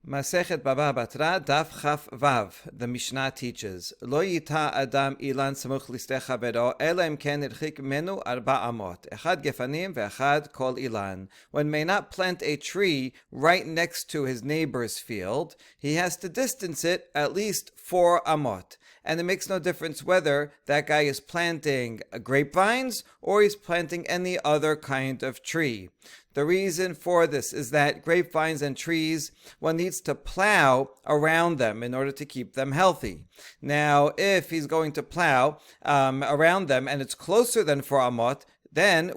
Masechet Baba Batra, Daf Chaf Vav. The Mishnah teaches, Lo yita adam ilan samuch listeh chavero, ela im ken irchik menu arba amot. Echad gefanim ve'echad kol ilan. One may not plant a tree right next to his neighbor's field. He has to distance it at least 4 amot. And it makes no difference whether that guy is planting grapevines or he's planting any other kind of tree. The reason for this is that grapevines and trees, one needs to plow around them in order to keep them healthy. Now, if he's going to plow around them and it's closer than 4 amot, then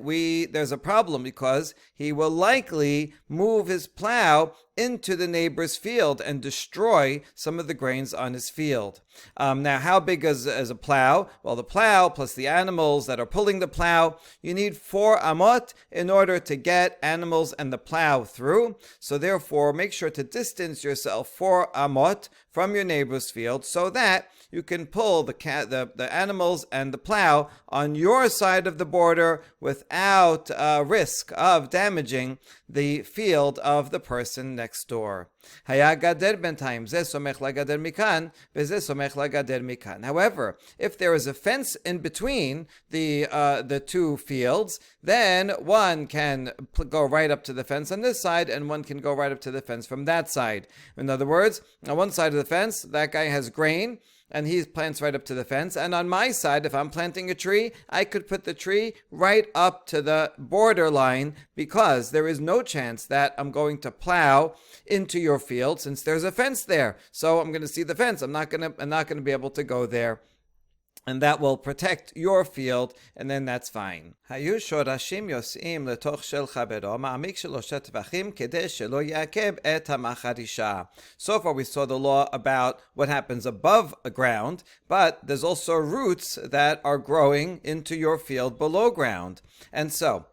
there's a problem because he will likely move his plow into the neighbor's field and destroy some of the grains on his field. Now, how big is a plow? Well, the plow plus the animals that are pulling the plow, you need 4 amot in order to get animals and the plow through. So therefore, make sure to distance yourself 4 amot from your neighbor's field so that you can pull the animals and the plow on your side of the border without risk of damaging the field of the person next door. However, if there is a fence in between the 2 fields, then one can go right up to the fence on this side and one can go right up to the fence from that side. In other words, on one side of the fence, that guy has grain, and he plants right up to the fence. And on my side, if I'm planting a tree, I could put the tree right up to the border line because there is no chance that I'm going to plow into your field since there's a fence there. So I'm going to see the fence. I'm not going to be able to go there. And that will protect your field, and then that's fine. So far we saw the law about what happens above ground, but there's also roots that are growing into your field below ground. And so,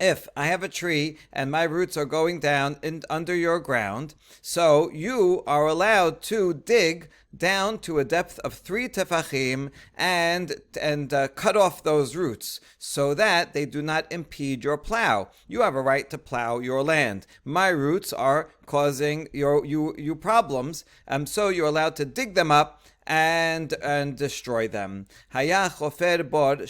if I have a tree and my roots are going down under your ground, so you are allowed to dig down to a depth of 3 tefachim and cut off those roots so that they do not impede your plow. You have a right to plow your land. My roots are causing you problems, so you're allowed to dig them up and destroy them. Furthermore,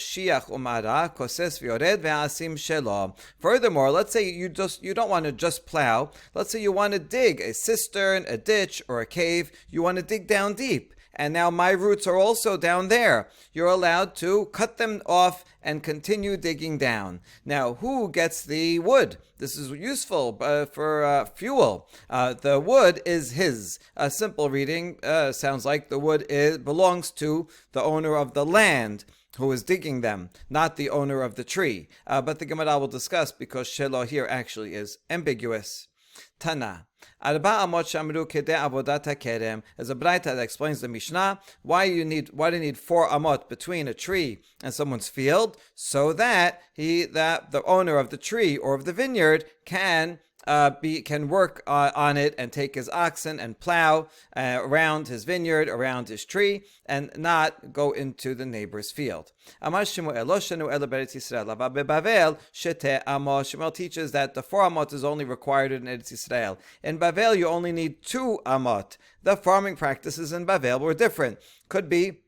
let's say you don't want to just plow. Let's say you want to dig a cistern, a ditch, or a cave. You want to dig down deep. And now my roots are also down there. You're allowed to cut them off and continue digging down. Now, who gets the wood? This is useful for fuel. The wood is his. A simple reading sounds like the wood belongs to the owner of the land who is digging them, not the owner of the tree. But the Gemara will discuss because Shelo here actually is ambiguous. Tana. As a Braita that explains the Mishnah, why do you need 4 amot between a tree and someone's field, so that the owner of the tree or of the vineyard can work on it and take his oxen and plow around his vineyard, around his tree, and not go into the neighbor's field. Shmuel teaches that the 4 amot is only required in Eretz Yisrael. In Bavel, you only need 2 amot. The farming practices in Bavel were different. Could be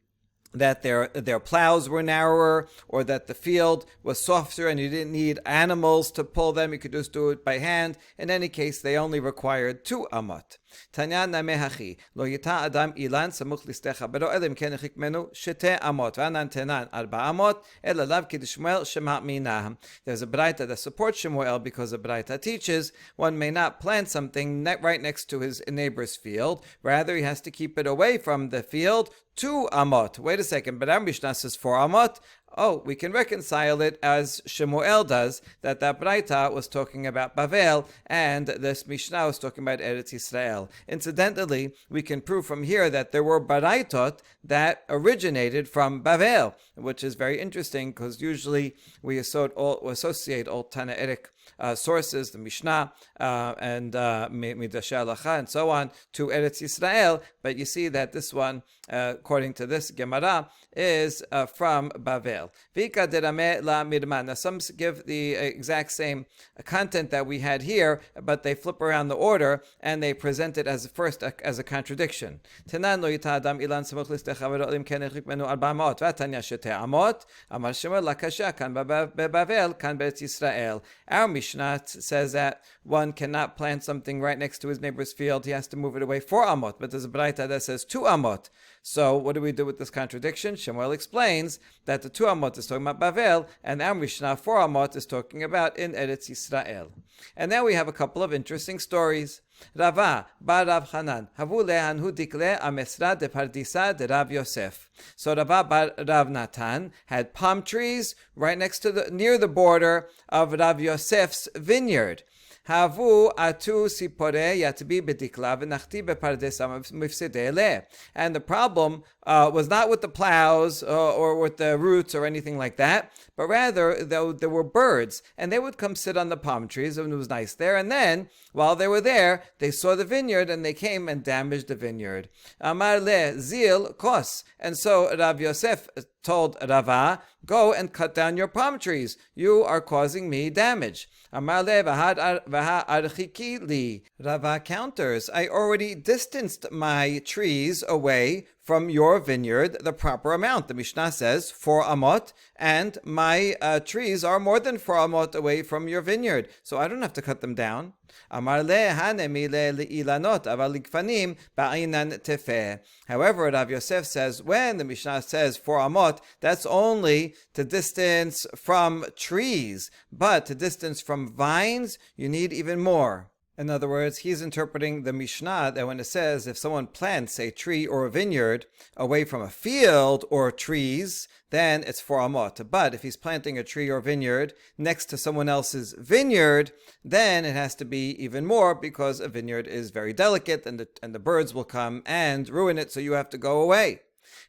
that their plows were narrower, or that the field was softer and you didn't need animals to pull them. You could just do it by hand. In any case, they only required 2 amot. Tanya namehachi lo yita adam ilan samuch listecha bero elim ken echik menu shete amot v'anan tenan 4 amot ela lav ki Shmuel shema minah. There's a Braita that supports Shmuel because the Braita teaches one may not plant something right next to his neighbor's field. Rather, he has to keep it away from the field 2 amot. Wait a second, but our Mishnah says 4 amot. Oh, we can reconcile it as Shemuel does, that Braita was talking about Bavel, and this Mishnah was talking about Eretz Yisrael. Incidentally, we can prove from here that there were Baraitot that originated from Bavel, which is very interesting, because usually we associate all Tana'itic sources, the Mishnah and Midrashei Halacha and so on, to Eretz Yisrael. But you see that this one, according to this Gemara, is from Bavel. Vika derame la mirman. Now some give the exact same content that we had here, but they flip around the order and they present it as first as a contradiction. Tenan lo yita adam ilan samuch listechavero olim ken echik menu 400 v'atanya shete amot amar shemuel lakasha kan bebavel kan be'etz Yisrael. Our Mishnah says that one cannot plant something right next to his neighbor's field. He has to move it away 4 amot, but there's a Braita that says 2 amot. So what do we do with this contradiction? Shemuel explains that the 2 amot is talking about Bavel, and our Mishnah 4 amot is talking about in Eretz Yisrael. And now we have a couple of interesting stories. Rava bar Rav Hanan havu lehanhu dikle amesra de pardisa de Rav Yosef. So Rava bar Rav Natan had palm trees right next to near the border of Rav Yosef's vineyard. Havu atu sipore yatbi bedikla v'nachti bepardesa mifsidele. And the problem was not with the plows or with the roots or anything like that, but rather there were birds, and they would come sit on the palm trees, and it was nice there. And then, while they were there, they saw the vineyard, and they came and damaged the vineyard. Amar le zil kos. And so Rav Yosef told Rava, go and cut down your palm trees. You are causing me damage. Amar le v'ha archiki li. Rava counters, I already distanced my trees away from your vineyard the proper amount. The Mishnah says 4 amot, and my trees are more than 4 amot away from your vineyard, so I don't have to cut them down. Amar le hanemi le ilanot aval likfanim ba'inan tefeh. However, Rav Yosef says when the Mishnah says 4 amot, that's only to distance from trees, but to distance from vines, you need even more. In other words, he's interpreting the Mishnah that when it says if someone plants a tree or a vineyard away from a field or trees, then it's 4 amot. But if he's planting a tree or vineyard next to someone else's vineyard, then it has to be even more, because a vineyard is very delicate and the birds will come and ruin it, so you have to go away.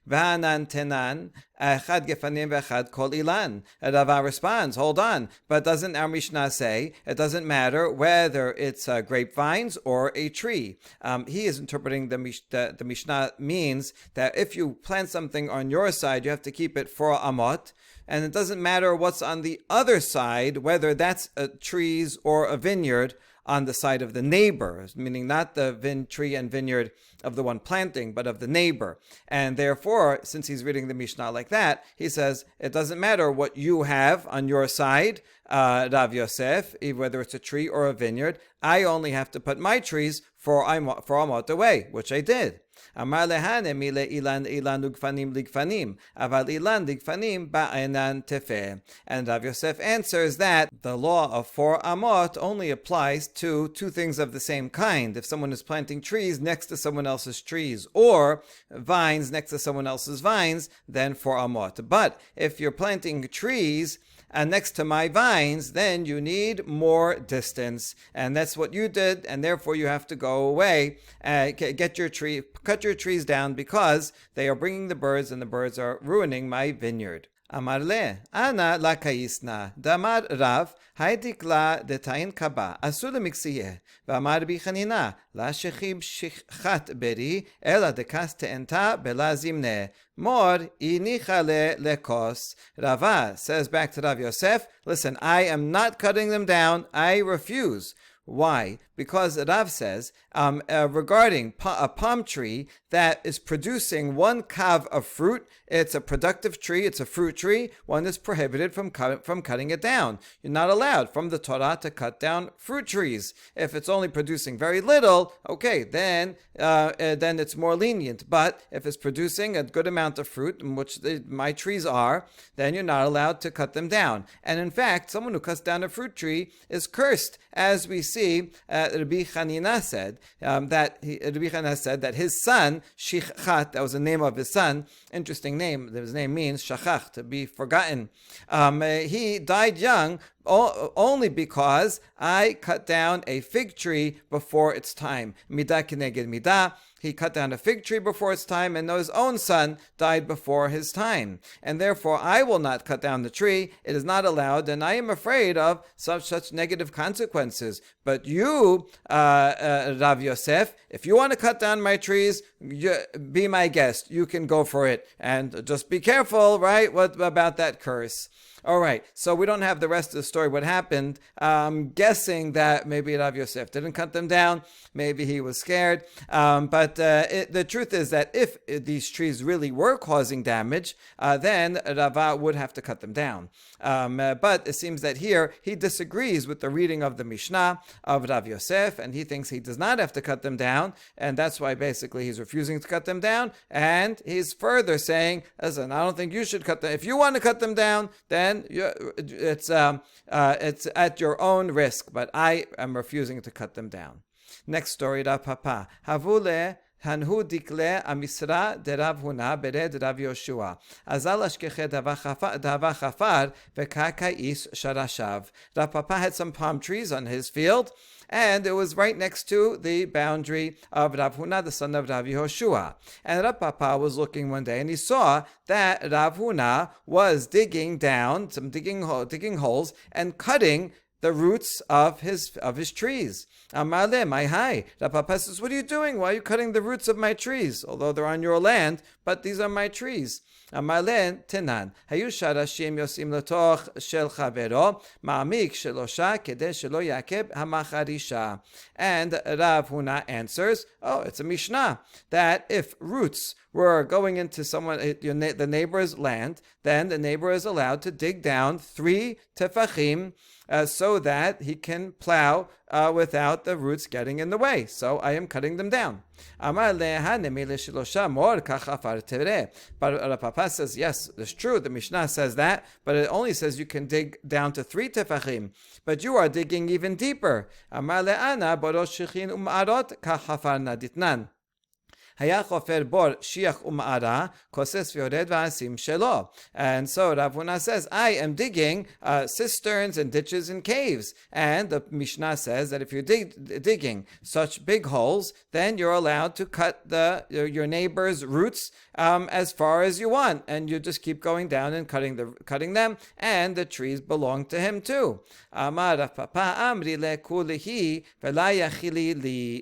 V'hanan tenan echad gefanim v'echad kol ilan. Rava responds, hold on, but doesn't our Mishnah say it doesn't matter whether it's grapevines or a tree? He is interpreting the Mishnah means that if you plant something on your side, you have to keep it 4 amot, and it doesn't matter what's on the other side, whether that's trees or a vineyard on the side of the neighbor, meaning not the tree and vineyard of the one planting, but of the neighbor. And therefore, since he's reading the Mishnah like that, he says, it doesn't matter what you have on your side, Rav Yosef, whether it's a tree or a vineyard, I only have to put my trees 4 amot away, which I did. Amar lehane mile ilan ugfanim ligfanim, aval ilan ligfanim ba'enan tefeh. And Rav Yosef answers that the law of 4 amot only applies to 2 things of the same kind. If someone is planting trees next to someone else's trees, or vines next to someone else's vines, then 4 amot. But if you're planting trees next to my vines, then you need more distance, and that's what you did, and therefore you have to go away, cut your trees down, because they are bringing the birds, and the birds are ruining my vineyard. Amar le, ana la kayisna, damar Rav, haydik la detain kaba, asul miksiyeh, v'amar bi chanina, la shechib shichat beri, ela dekas te'enta bela zimne, mor inicha le lekos. Rava says back to Rav Yosef, listen, I am not cutting them down, I refuse. Why? Because Rav says, regarding a palm tree that is producing 1 kav of fruit, it's a productive tree, it's a fruit tree, one is prohibited from cutting it down. You're not allowed from the Torah to cut down fruit trees. If it's only producing very little, okay, then it's more lenient. But if it's producing a good amount of fruit, which my trees are, then you're not allowed to cut them down. And in fact, someone who cuts down a fruit tree is cursed, as we see Rabbi Chanina said that his son Shichat, that was the name of his son, interesting name. His name means shachach, to be forgotten. He died young only because I cut down a fig tree before its time. Midah keneged midah. He cut down a fig tree before its time, and his own son died before his time. And therefore, I will not cut down the tree. It is not allowed, and I am afraid of such negative consequences. But you, Rav Yosef, if you want to cut down my trees, be my guest. You can go for it. And just be careful, right? What about that curse? All right, so we don't have the rest of the story. What happened? I'm guessing that maybe Rav Yosef didn't cut them down. Maybe he was scared. But the truth is that if these trees really were causing damage, then Rava would have to cut them down. But it seems that here he disagrees with the reading of the Mishnah of Rav Yosef, and he thinks he does not have to cut them down, and that's why basically he's refusing to cut them down. And he's further saying, listen, I don't think you should cut them. If you want to cut them down, then it's at your own risk, but I am refusing to cut them down. Next story, Rav Papa. Havule Hanhu dikle amisra de Rav Huna bered Rav Yoshua. Azal ashkeche dava chafar v'kakais sharashav. Rav Papa had some palm trees on his field, and it was right next to the boundary of Rav Huna, the son of Rav Yehoshua. And Rav Papa was looking one day, and he saw that Rav Huna was digging holes and cutting the roots of his trees. Amale, my hi. Rav Papa says, what are you doing? Why are you cutting the roots of my trees? Although they're on your land, but these are my trees. Amale tenan. Hayu sharashim yosim letoch shel chavero ma'amik shelosha kedei shelo yakeb hamacharisha. And Rav Huna answers, it's a Mishnah, that if roots were going into the neighbor's land, then the neighbor is allowed to dig down 3 tefachim so that he can plow without the roots getting in the way. So I am cutting them down. But Papa says, yes, it's true, the Mishnah says that, but it only says you can dig down to 3 tefachim. But you are digging even deeper. And so Rav Huna says, I am digging cisterns and ditches and caves. And the Mishnah says that if you're digging such big holes, then you're allowed to cut your neighbor's roots as far as you want, and you just keep going down and cutting them, and the trees belong to him too. Amar Rav Papa amri le kulihi v'la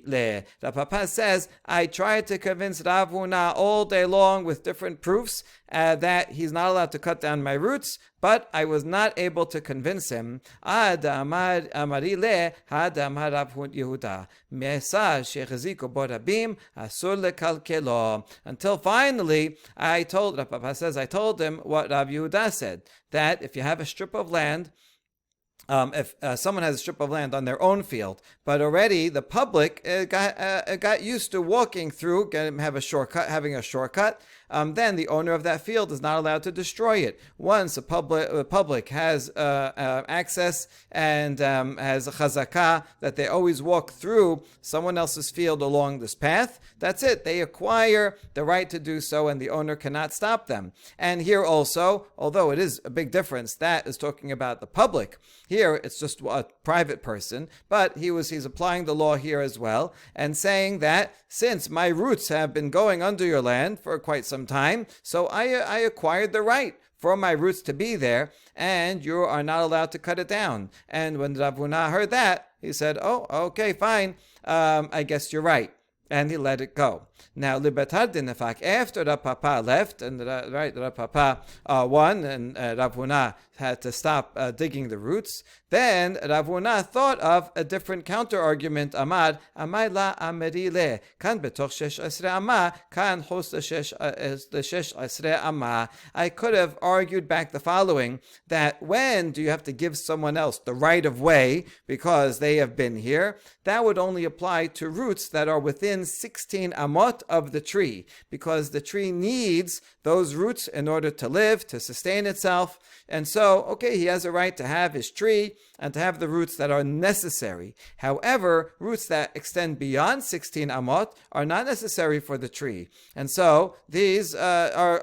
le. Rav Papa says, I tried to convince Rav Huna all day long with different proofs that he's not allowed to cut down my roots, but I was not able to convince him. Until finally, I told him what Rav Yehuda said, that if you have a strip of land, if someone has a strip of land on their own field, but already the public got used to walking through, having a shortcut, then the owner of that field is not allowed to destroy it. Once the public has access and has a chazakah that they always walk through someone else's field along this path, that's it. They acquire the right to do so, and the owner cannot stop them. And here also, although it is a big difference, that is talking about the public. Here, it's just a private person, but he's applying the law here as well, and saying that since my roots have been going under your land for quite some time, so I acquired the right for my roots to be there, and you are not allowed to cut it down. And when Rav Huna heard that, he said, okay, fine, I guess you're right. And he let it go. Now, libetar dinefak, after Rav Papa left, and Rav Papa won, and Rav Huna had to stop digging the roots, then Rav Huna thought of a different counter-argument. Amar la ameri le, kan betoch shesh esre amma, kan hos shesh esre amma. I could have argued back the following, that when do you have to give someone else the right of way because they have been here? That would only apply to roots that are within 16 amot of the tree, because the tree needs those roots in order to live, to sustain itself. And so so, okay, he has a right to have his tree and to have the roots that are necessary. However, roots that extend beyond 16 amot are not necessary for the tree. And so these are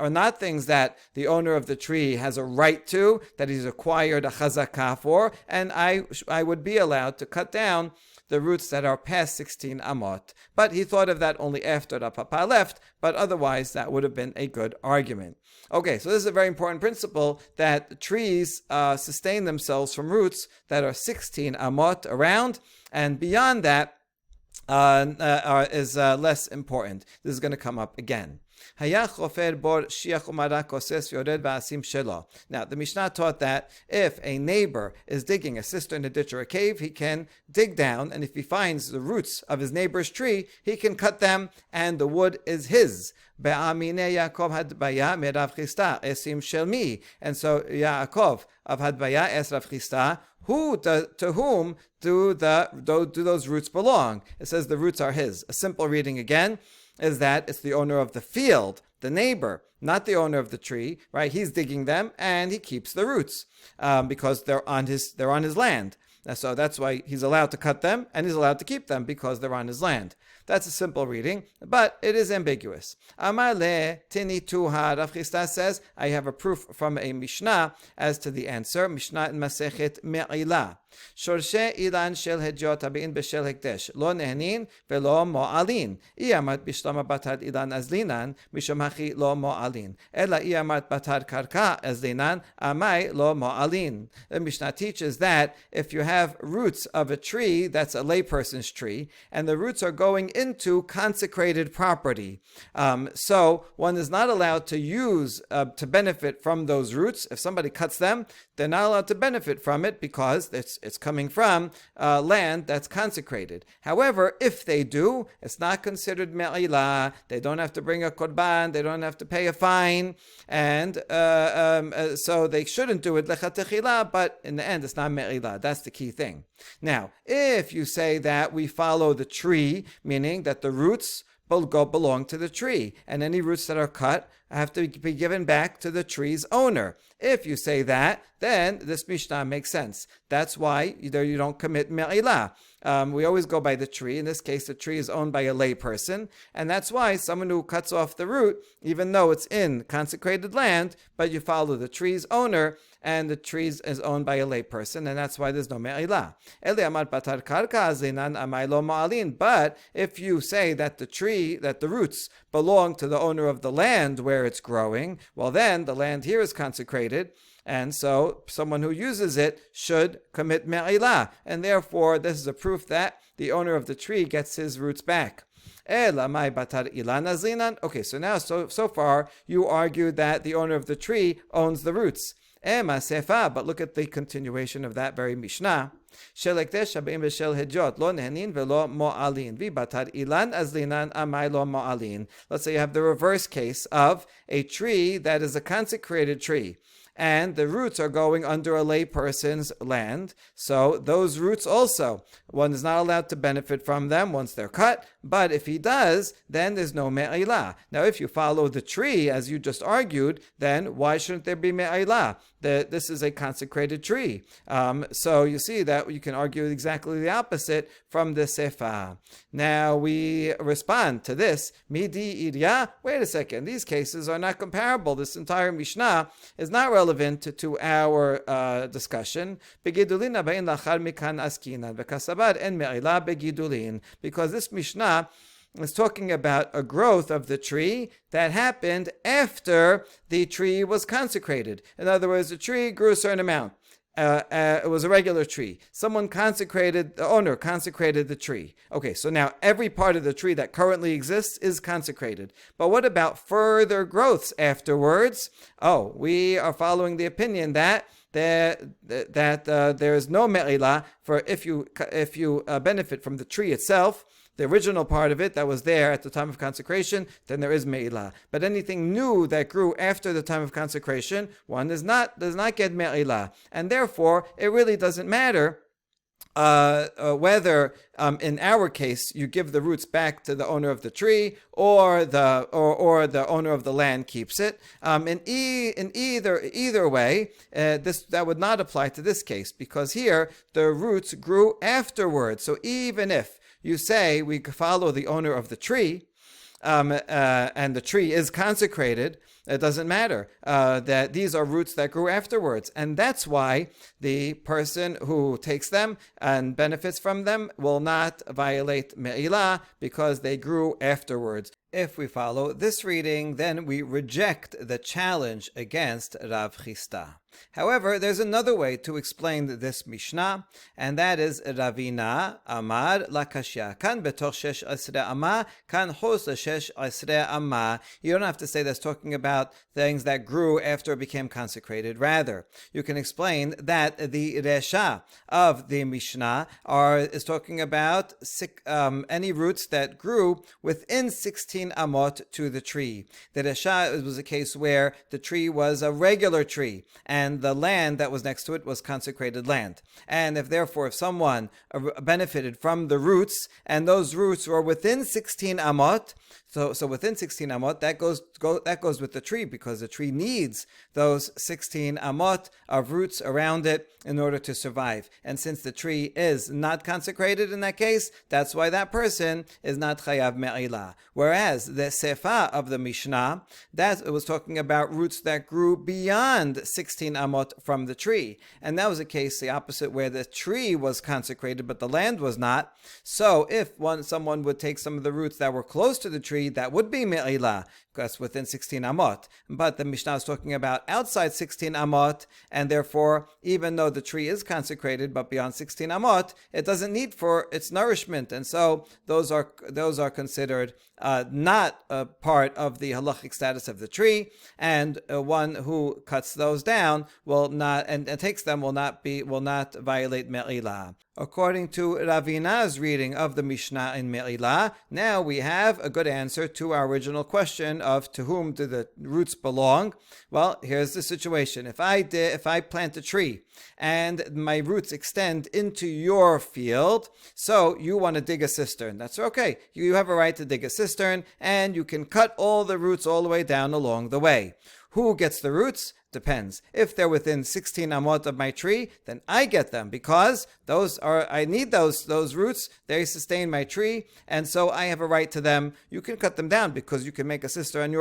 not things that the owner of the tree has a right to, that he's acquired a chazakah for, and I would be allowed to cut down the roots that are past 16 amot. But he thought of that only after the papa left, but otherwise that would have been a good argument. Okay, so this is a very important principle, that trees sustain themselves from roots that are 16 amot around, and beyond that is less important. This is going to come up again. Now, the Mishnah taught that if a neighbor is digging a cistern, a ditch, or a cave, he can dig down, and if he finds the roots of his neighbor's tree, he can cut them, and the wood is his. And so Yaakov of Hadbaya asked Rav Chisda, to whom do those roots belong? It says the roots are his. A simple reading again is that it's the owner of the field, the neighbor, not the owner of the tree, right? He's digging them and he keeps the roots because they're on his land. So that's why he's allowed to cut them and he's allowed to keep them because they're on his land. That's a simple reading, but it is ambiguous. Amar le tini tuha. Rav Chisda says, I have a proof from a Mishnah as to the answer. Mishnah in Masechet Me'ilah. Shorshe ilan shel hejot habein b'shel hekdesh lo nehnin velo mo'alin. Iamat bishlama batad ilan azlinan mishum hachi lo mo'alin. Ela iamat batad karka azlinan amai lo mo'alin. The Mishnah teaches that if you have roots of a tree that's a layperson's tree, and the roots are going into consecrated property, so one is not allowed to use to benefit from those roots. If somebody cuts them, they're not allowed to benefit from it because it's coming from land that's consecrated. However, if they do, it's not considered me'ilah. They don't have to bring a korban. They don't have to pay a fine. And so they shouldn't do it lechatechila, but in the end, it's not me'ilah. That's the key thing. Now, if you say that we follow the tree, meaning that the roots belong to the tree, and any roots that are cut have to be given back to the tree's owner. If you say that, then this Mishnah makes sense. That's why you don't commit me'ilah. We always go by the tree. In this case, the tree is owned by a lay person, and that's why someone who cuts off the root, even though it's in consecrated land, but you follow the tree's owner, and the tree is owned by a lay person, and that's why there's no me'ilah. But if you say that the roots belong to the owner of the land where it's growing, well then the land here is consecrated, and so someone who uses it should commit me'ilah, and therefore this is a proof that the owner of the tree gets his roots back. Okay, so now so far you argued that the owner of the tree owns the roots. But look at the continuation of that very Mishnah. Let's say you have the reverse case of a tree that is a consecrated tree, and the roots are going under a lay person's land. So those roots also, one is not allowed to benefit from them once they're cut, but if he does, then there's no me'ilah. Now, if you follow the tree, as you just argued, then why shouldn't there be me'ilah? This is a consecrated tree. So you see that you can argue exactly the opposite from the Sefa. Now we respond to this. Midi irya. Wait a second. These cases are not comparable. This entire Mishnah is not relevant to our discussion. Because this Mishnah is talking about a growth of the tree that happened after the tree was consecrated. In other words, the tree grew a certain amount. It was a regular tree. The owner consecrated the tree. Okay, so now every part of the tree that currently exists is consecrated. But what about further growths afterwards? Oh, we are following the opinion that there is no me'ilah for if you benefit from the tree itself, the original part of it that was there at the time of consecration, then there is me'ilah. But anything new that grew after the time of consecration, one does not get me'ilah. And therefore, it really doesn't matter whether in our case you give the roots back to the owner of the tree, or the owner of the land keeps it. In either way, that would not apply to this case, because here the roots grew afterwards. So even if you say we follow the owner of the tree, and the tree is consecrated, it doesn't matter that these are roots that grew afterwards. And that's why the person who takes them and benefits from them will not violate me'ilah, because they grew afterwards. If we follow this reading, then we reject the challenge against Rav Chisda. However, there's another way to explain this Mishnah, and that is Ravina Amar Lakashya. Kan betoch shesh asre amma, kan chos shesh asre amma. You don't have to say that's talking about things that grew after it became consecrated. Rather, you can explain that the Resha of the Mishnah is talking about any roots that grew within 16 amot to the tree. The Resha was a case where the tree was a regular tree, and the land that was next to it was consecrated land. And if someone benefited from the roots, and those roots were within 16 amot, so within 16 amot, that goes with the tree, because the tree needs those 16 amot of roots around it in order to survive. And since the tree is not consecrated in that case, that's why that person is not chayav me'ilah. Whereas the sefa of the Mishnah, that was talking about roots that grew beyond 16 amot from the tree. And that was a case, the opposite, where the tree was consecrated, but the land was not. So if someone would take some of the roots that were close to the tree, that would be me'ilah, because within 16 amot. But the Mishnah is talking about outside 16 amot, and therefore, even though the tree is consecrated, but beyond 16 amot, it doesn't need for its nourishment, and so those are considered not a part of the halachic status of the tree, and one who cuts those down will not and takes them will not violate me'ilah. According to Ravina's reading of the Mishnah in Me'ilah, now we have a good answer to our original question of to whom do the roots belong. Well, here's the situation. If I plant a tree and my roots extend into your field, so you want to dig a cistern, that's okay. You have a right to dig a cistern, and you can cut all the roots all the way down along the way. Who gets the roots? Depends. If they're within 16 amot of my tree, then I get them, because I need those roots. They sustain my tree, and so I have a right to them. You can cut them down because you can make a cistern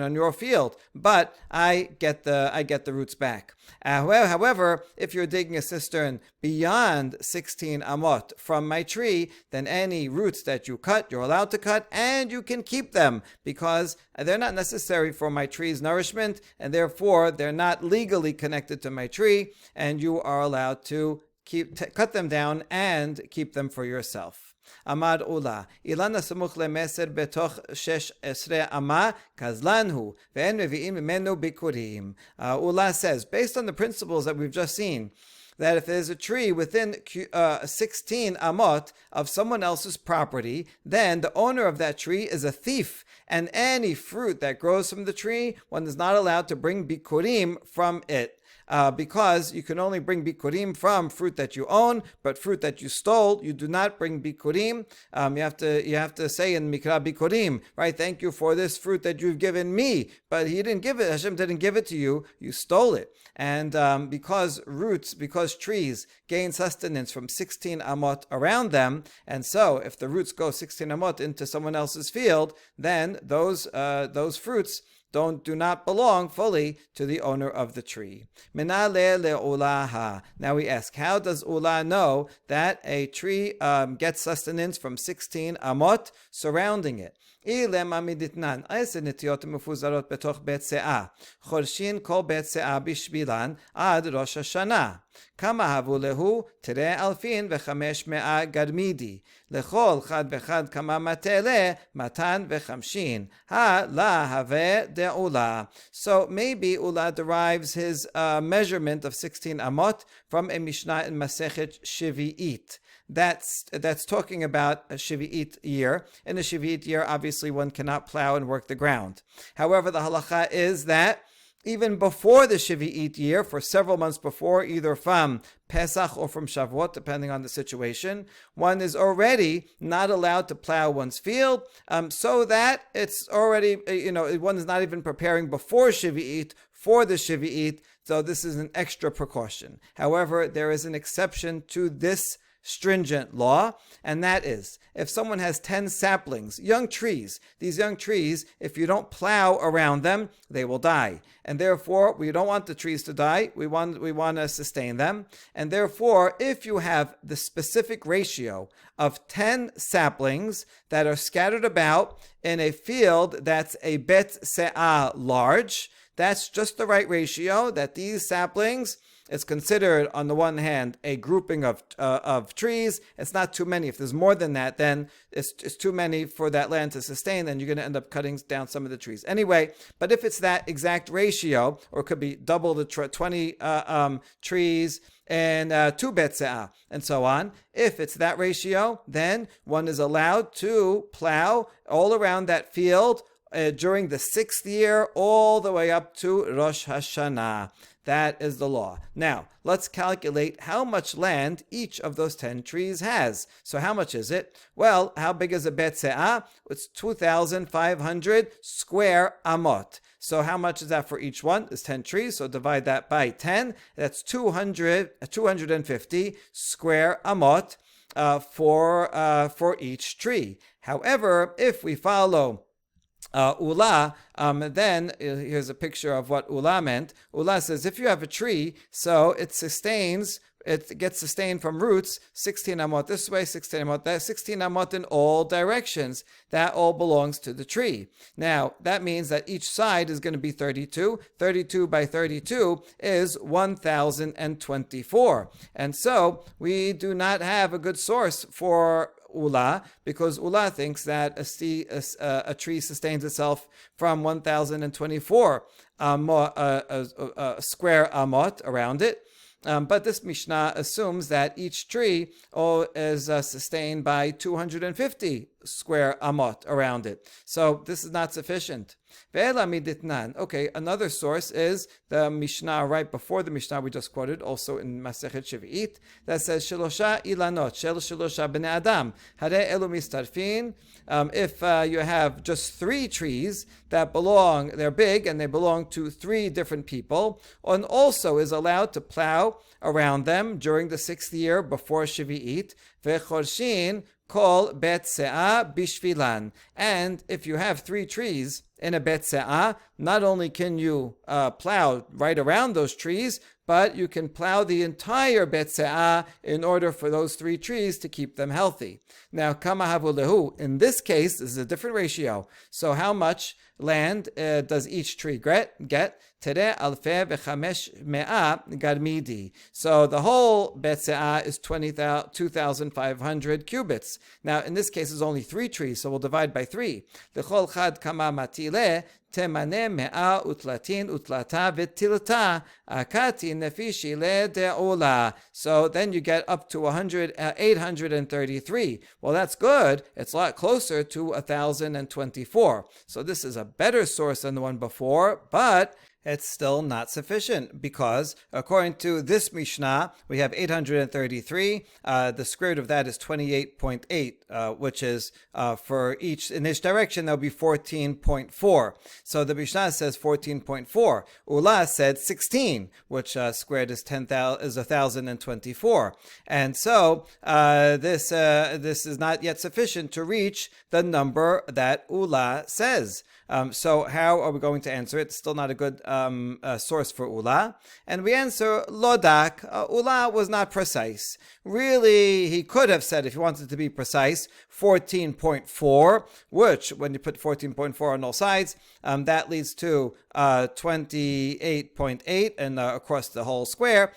on your field, but I get the roots back. However, if you're digging a cistern beyond 16 amot from my tree, then any roots that you cut, you're allowed to cut, and you can keep them, because they're not necessary for my tree's nourishment, and therefore they're not legally connected to my tree, and you are allowed to cut them down and keep them for yourself. Amar Ula, Ilana samuch lemeser betoch shesh esre ama kazlanhu ve'en mevi'im mimenu bikurim. Ula says, based on the principles that we've just seen, that if there's a tree within 16 amot of someone else's property, then the owner of that tree is a thief, and any fruit that grows from the tree, one is not allowed to bring bikurim from it. Because you can only bring bikurim from fruit that you own, but fruit that you stole, you do not bring bikurim. You have to say in Mikra bikurim, right? Thank you for this fruit that you've given me, but Hashem didn't give it to you. You stole it. And because trees gain sustenance from 16 amot around them, and so if the roots go 16 amot into someone else's field, then those fruits do not belong fully to the owner of the tree. Now we ask, how does Ula know that a tree gets sustenance from 16 amot surrounding it? Ilema miditnan, איזה נטיות מפוזרות בתוך בית שאה, חורשין כל בית שאה בשבילן עד ראש השנה. כמה הבו להו? תראה 2,500 גרמידי. לכל חד וחד כמה מטלה, 250. הלה הווה דעולה. So maybe Ula derives his measurement of 16 amot from a Mishnah in Masechet Shvi'it. That's talking about a Shvi'it year. In a Shvi'it year, obviously one cannot plow and work the ground. However, the halacha is that even before the Shavuot year, for several months before, either from Pesach or from Shavuot, depending on the situation, one is already not allowed to plow one's field, so that it's already, one is not even preparing before Shavuot for the Shavuot, so this is an extra precaution. However, there is an exception to this stringent law, and that is if someone has 10 saplings, young trees, these young trees, if you don't plow around them, they will die. And therefore, we don't want the trees to die. We want to sustain them. And therefore, if you have the specific ratio of 10 saplings that are scattered about in a field that's a bet se'ah large, that's just the right ratio, that these saplings, it's considered, on the one hand, a grouping of trees. It's not too many. If there's more than that, then it's too many for that land to sustain. Then you're going to end up cutting down some of the trees. Anyway, but if it's that exact ratio, or it could be double the 20 trees and 2 bet se'ah, and so on. If it's that ratio, then one is allowed to plow all around that field during the 6th year, all the way up to Rosh Hashanah. That is the law. Now, let's calculate how much land each of those 10 trees has. So how much is it? Well, how big is a bet se'ah? It's 2,500 square amot. So how much is that for each one? It's 10 trees, so divide that by 10. That's 250 square amot for each tree. However, if we follow Ula, then here's a picture of what Ula meant. Ula says if you have a tree, so it gets sustained from roots, 16 amot this way, 16 amot that, 16 amot in all directions. That all belongs to the tree. Now, that means that each side is going to be 32. 32 by 32 is 1,024. And so, we do not have a good source for Ula, because Ula thinks that a tree sustains itself from 1,024 square amot around it. But this Mishnah assumes that each tree is sustained by 250 square amot around it. So this is not sufficient. Okay, another source is the Mishnah right before the Mishnah we just quoted, also in Masechet Shavuot, that says Shelosha ilanot shel shelosha bnei adam hare elu mistarfin. If you have just 3 trees that they're big and they belong to 3 different people, one also is allowed to plow around them during the 6th year before Shavuot. Vechorshin kol bet se'ah bishvilan. And if you have 3 trees in a bet se'ah, not only can you plow right around those trees, but you can plow the entire bet se'ah in order for those 3 trees to keep them healthy. Now, kama havu lehu, in this case, this is a different ratio. So how much land does each tree get? Tere alfeh v'chamesh me'ah garmidi. So the whole bet se'ah is 2,500 cubits. Now, in this case, it's only 3 trees, so we'll divide by 3. L'chol chad kama matile temane me'a utlatin utlata v'tilta akati nefishi le de'ula. So then you get up to 833. Well, that's good. It's a lot closer to 1,024. So this is a better source than the one before, but it's still not sufficient, because according to this Mishnah, we have 833. The square root of that is 28.8, which is for each, in this direction, that'll be 14.4. So the Mishnah says 14.4. Ula said 16, which squared is 1,024. And so this is not yet sufficient to reach the number that Ula says. So how are we going to answer it? It's still not a good source for Ula. And we answer Lodak. Ula was not precise. Really, he could have said, if he wanted to be precise, 14.4, which, when you put 14.4 on all sides, that leads to 28.8, and across the whole square.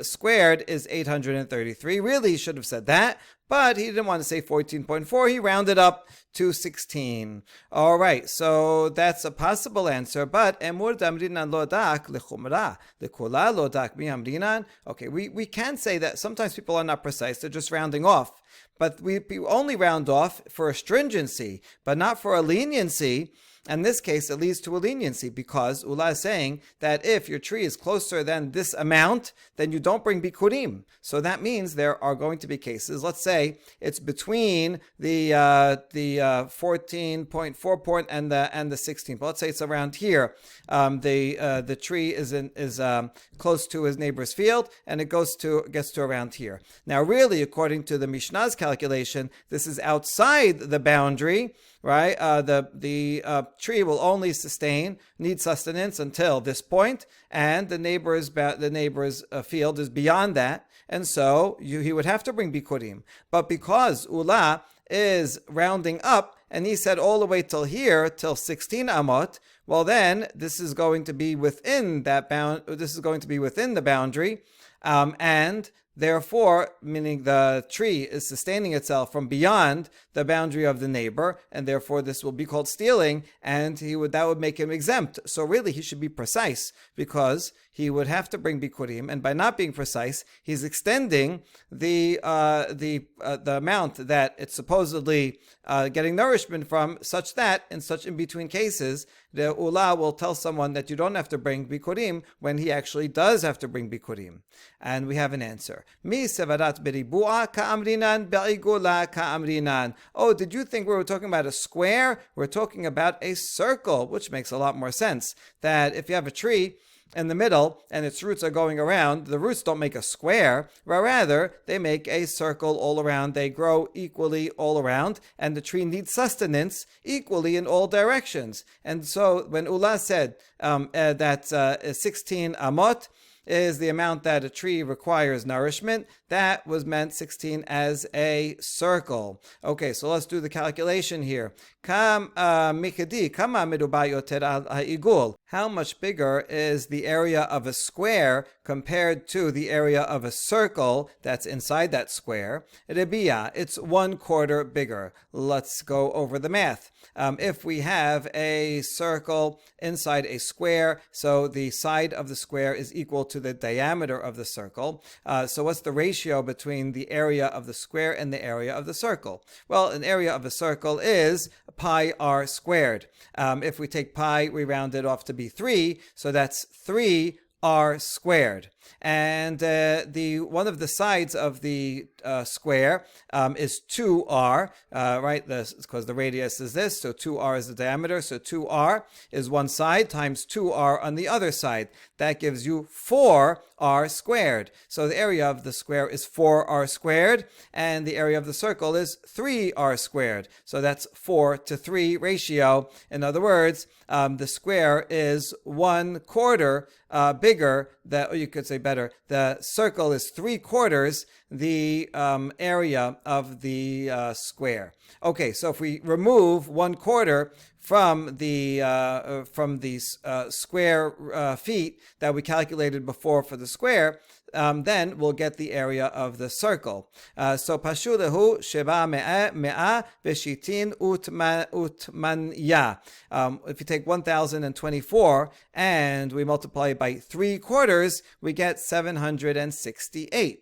Squared is 833. Really, he should have said that. But he didn't want to say 14.4. He rounded up to 16. All right, so that's a possible answer. But emur damrinan lodak lechumra lekula lodak mi amrinan. Okay, we can say that sometimes people are not precise. They're just rounding off. But we only round off for a stringency, but not for a leniency. And in this case, it leads to a leniency because Ula is saying that if your tree is closer than this amount, then you don't bring bikurim. So that means there are going to be cases. Let's say it's between the 14.4 point and the 16. But let's say it's around here. The tree is close to his neighbor's field, and it gets to around here. Now, really, according to the Mishnah's calculation, this is outside the boundary, right? The tree will only need sustenance until this point, and the neighbor's field is beyond that, and so he would have to bring bikurim. But because Ula is rounding up, and he said all the way till here, till 16 amot, well then this is going to be within that bound. This is going to be within the boundary, and therefore, meaning the tree is sustaining itself from beyond the boundary of the neighbor, and therefore this will be called stealing, and that would make him exempt. So really, he should be precise, because he would have to bring bikurim, and by not being precise, he's extending the amount that it's supposedly getting nourishment from, such that in between cases, the Ula will tell someone that you don't have to bring bikurim when he actually does have to bring bikurim. And we have an answer. Mi sevarat beribua ka'amrinan be'igula ka'amrinan. Oh, did you think we were talking about a square? We're talking about a circle, which makes a lot more sense. That if you have a tree in the middle and its roots are going around, the roots don't make a square, but rather they make a circle all around. They grow equally all around, and the tree needs sustenance equally in all directions. And so when Ula said that 16 amot is the amount that a tree requires nourishment, that was meant 16 as a circle. Okay, so let's do the calculation here. How much bigger is the area of a square compared to the area of a circle that's inside that square? It's 1/4 bigger. Let's go over the math. If we have a circle inside a square, so the side of the square is equal to the diameter of the circle. So what's the ratio between the area of the square and the area of the circle? Well, an area of a circle is pi r squared. If we take pi, we round it off to be 3, so that's 3 r squared. And one of the sides of the square is 2r, right? Because the radius is this, so 2r is the diameter. So 2r is one side times 2r on the other side. That gives you 4r squared. So the area of the square is 4r squared, and the area of the circle is 3r squared. So that's 4:3 ratio. In other words, the square is 1/4 bigger. Or you could say better, the circle is 3/4 the area of the square. Okay, so if we remove 1/4 from the square feet that we calculated before for the square, then we'll get the area of the circle. So pashulahu sheba me'a v'shitin utmanya. If you take 1,024 and we multiply it by 3/4, we get 768.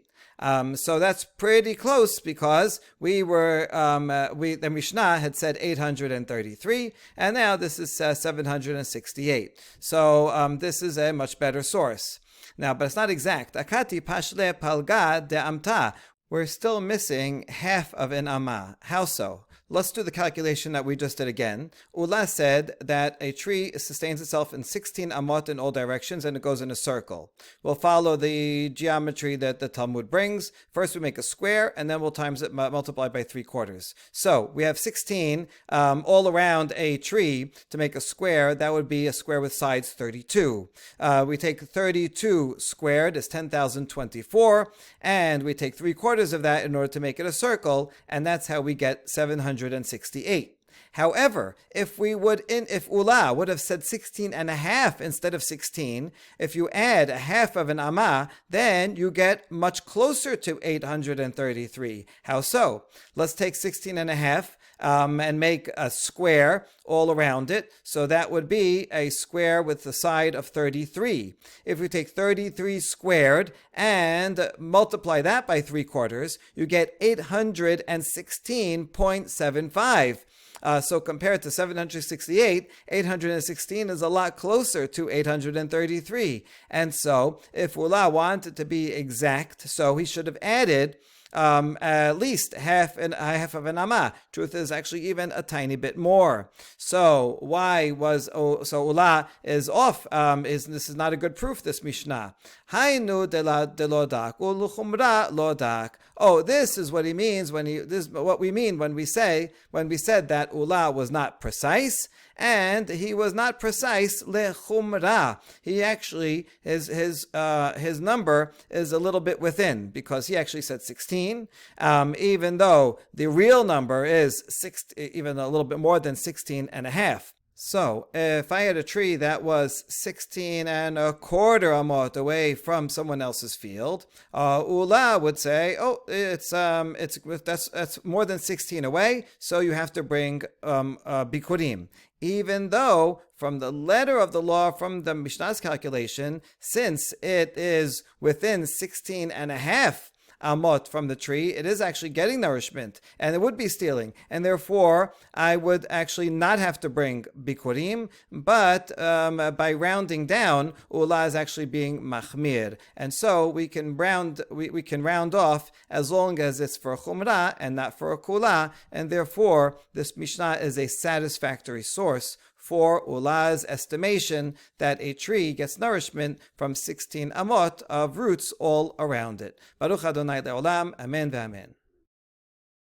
So that's pretty close, because the Mishnah had said 833, and now this is 768. So this is a much better source. Now, but it's not exact. Akati pashle palga de amta. We're still missing half of an amma. How so? Let's do the calculation that we just did again. Ula said that a tree sustains itself in 16 amot in all directions, and it goes in a circle. We'll follow the geometry that the Talmud brings. First we make a square, and then we'll times it, multiply by 3/4. So we have 16 all around a tree. To make a square, that would be a square with sides 32. We take 32 squared is 10,024, and we take 3/4 of that in order to make it a circle, and that's how we get 768. However, if Ula would have said 16.5 instead of 16, if you add a half of an amma, then you get much closer to 833. How so? Let's take 16.5 and make a square all around it. So that would be a square with the side of 33. If we take 33 squared and multiply that by 3/4, you get 816.75. So compared to 768, 816 is a lot closer to 833. And so if Ula wanted to be exact, so he should have added at least half of an amma. Truth is actually even a tiny bit more. So so Ula is off? This is not a good proof, this Mishnah. Hainu de lodak uluchumra lodak. Oh, this is what he means this is what we mean when we said that Ula was not precise, and he was not precise lechumra. He actually his number is a little bit within, because he actually said 16, even though the real number is even a little bit more than 16 and a half. So, if I had a tree that was 16 and a quarter amot away from someone else's field, Ula would say, "Oh, that's more than 16 away, so you have to bring bikurim." Even though, from the letter of the law, from the Mishnah's calculation, since it is within 16 and a half amot from the tree, it is actually getting nourishment, and it would be stealing, and therefore I would actually not have to bring bikurim, but by rounding down, Ula is actually being machmir, and so we can round off as long as it's for a chumrah and not for a kula, and therefore this Mishnah is a satisfactory source for Ula's estimation that a tree gets nourishment from 16 amot of roots all around it. Baruch Adonai Le'olam, Amen ve'amen.